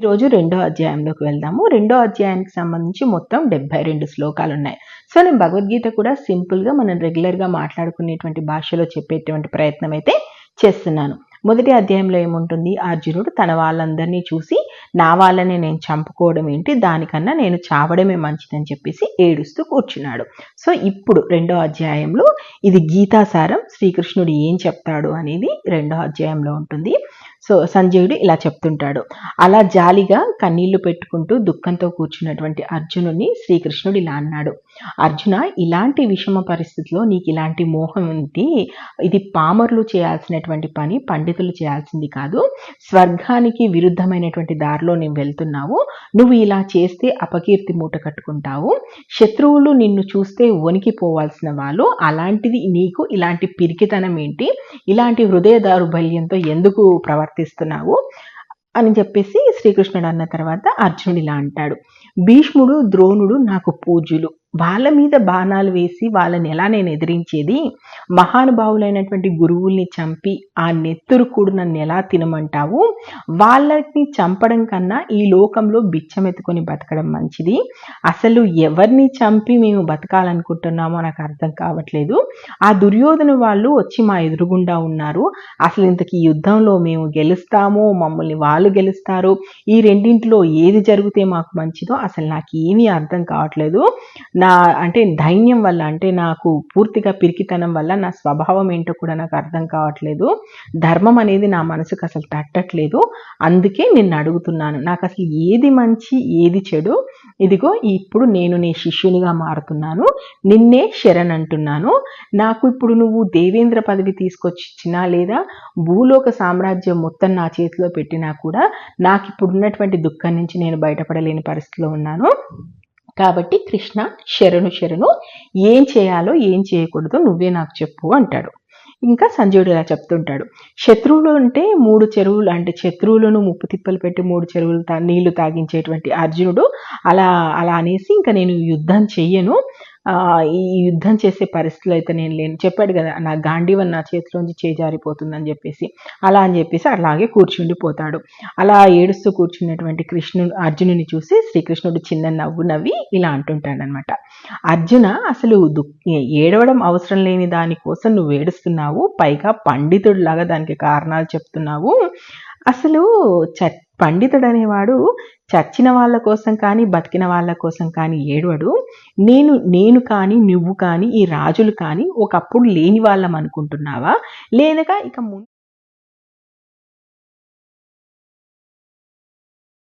ఈరోజు రెండో అధ్యాయంలోకి వెళ్దాము. రెండో అధ్యాయానికి సంబంధించి మొత్తం 72 శ్లోకాలు ఉన్నాయి. సో నేను భగవద్గీత కూడా సింపుల్గా మనం రెగ్యులర్గా మాట్లాడుకునేటువంటి భాషలో చెప్పేటువంటి ప్రయత్నం అయితే చేస్తున్నాను. మొదటి అధ్యాయంలో ఏముంటుంది? అర్జునుడు తన వాళ్ళందరినీ చూసి నా వాళ్ళని నేను చంపుకోవడం ఏంటి, దానికన్నా నేను చావడమే మంచిదని చెప్పేసి ఏడుస్తూ కూర్చున్నాడు. సో ఇప్పుడు రెండో అధ్యాయంలో ఇది గీతాసారం, శ్రీకృష్ణుడు ఏం చెప్తాడు అనేది రెండో అధ్యాయంలో ఉంటుంది. సో సంజయుడు ఇలా చెప్తుంటాడు. అలా జాలిగా కన్నీళ్లు పెట్టుకుంటూ దుఃఖంతో కూర్చున్నటువంటి అర్జునుడిని శ్రీకృష్ణుడు ఇలా అన్నాడు. అర్జున, ఇలాంటి విషమ పరిస్థితిలో నీకు ఇలాంటి మోహం ఉంది, ఇది పామరులు చేయాల్సినటువంటి పని, పండితులు చేయాల్సింది కాదు. స్వర్గానికి విరుద్ధమైనటువంటి దారిలో నువ్వు వెళ్తున్నావు. నువ్వు ఇలా చేస్తే అపకీర్తి మూట కట్టుకుంటావు. శత్రువులు నిన్ను చూస్తే వణికిపోవాల్సిన వాళ్ళు, అలాంటిది నీకు ఇలాంటి పిరికితనం ఏంటి, ఇలాంటి హృదయ దౌర్బల్యంతో ఎందుకు ప్రవర్తిస్తున్నావు అని చెప్పేసి శ్రీకృష్ణుడు అన్న తర్వాత అర్జునుడు ఇలా అంటాడు. భీష్ముడు, ద్రోణుడు నాకు పూజ్యులు. వాళ్ళ మీద బాణాలు వేసి వాళ్ళని ఎలా నేను ఎదిరించేది? మహానుభావులైనటువంటి గురువుల్ని చంపి ఆ నెత్తురు కూడు నన్ను ఎలా తినమంటావు? వాళ్ళని చంపడం కన్నా ఈ లోకంలో బిచ్చమెత్తుకొని బతకడం మంచిది. అసలు ఎవరిని చంపి మేము బతకాలనుకుంటున్నామో నాకు అర్థం కావట్లేదు. ఆ దుర్యోధన వాళ్ళు వచ్చి మా ఎదురుగుండా ఉన్నారు. అసలు ఇంతకీ యుద్ధంలో మేము గెలుస్తామో మమ్మల్ని వాళ్ళు గెలుస్తారో, ఈ రెండింటిలో ఏది జరిగితే మాకు మంచిదో అసలు నాకు ఏమీ అర్థం కావట్లేదు. నా అంటే ధైర్యం వల్ల, అంటే నాకు పూర్తిగా పిరికితనం వల్ల నా స్వభావం ఏంటో కూడా నాకు అర్థం కావట్లేదు. ధర్మం అనేది నా మనసుకు అసలు తట్టట్లేదు. అందుకే నిన్ను అడుగుతున్నాను, నాకు అసలు ఏది మంచి ఏది చెడు, ఇదిగో ఇప్పుడు నేను నీ శిష్యునిగా మారుతున్నాను, నిన్నే శరణ్ అంటున్నాను. నాకు ఇప్పుడు నువ్వు దేవేంద్ర పదవి తీసుకొచ్చినా లేదా భూలోక సామ్రాజ్యం మొత్తం నా చేతిలో పెట్టినా కూడా నాకు ఇప్పుడు ఉన్నటువంటి దుఃఖం నుంచి నేను బయటపడలేని పరిస్థితిలో ఉన్నాను. కాబట్టి కృష్ణ శరణు, ఏం చేయాలో ఏం చేయకూడదో నువ్వే నాకు చెప్పు అంటాడు. ఇంకా సంజయుడు ఇలా చెప్తుంటాడు. శత్రువులు అంటే 3 చెరువులు, అంటే శత్రువులను ముప్పు తిప్పలు పెట్టి 3 చెరువులు నీళ్లు తాగించేటువంటి అర్జునుడు అలా అనేసి ఇంకా నేను యుద్ధం చెయ్యను, ఈ యుద్ధం చేసే పరిస్థితులు అయితే నేను లేను, చెప్పాడు కదా నా గాంధీవన్ నా చేతిలోంచి చేజారిపోతుందని చెప్పేసి. అలా అని చెప్పేసి అలాగే కూర్చుండిపోతాడు. అలా ఏడుస్తూ కూర్చున్నటువంటి అర్జునుని చూసి శ్రీకృష్ణుడు చిన్న నవ్వు నవ్వి ఇలా అంటుంటాడనమాట. అర్జున, అసలు ఏడవడం అవసరం లేని దానికోసం నువ్వు ఏడుస్తున్నావు, పైగా పండితుడిలాగా దానికి కారణాలు చెప్తున్నావు. అసలు పండితుడు అనేవాడు చచ్చిన వాళ్ళ కోసం కానీ బతికిన వాళ్ళ కోసం కానీ ఏడవడు. నేను కానీ నువ్వు కానీ ఈ రాజులు కానీ ఒకప్పుడు లేని వాళ్ళం అనుకుంటున్నావా, లేనగా ఇక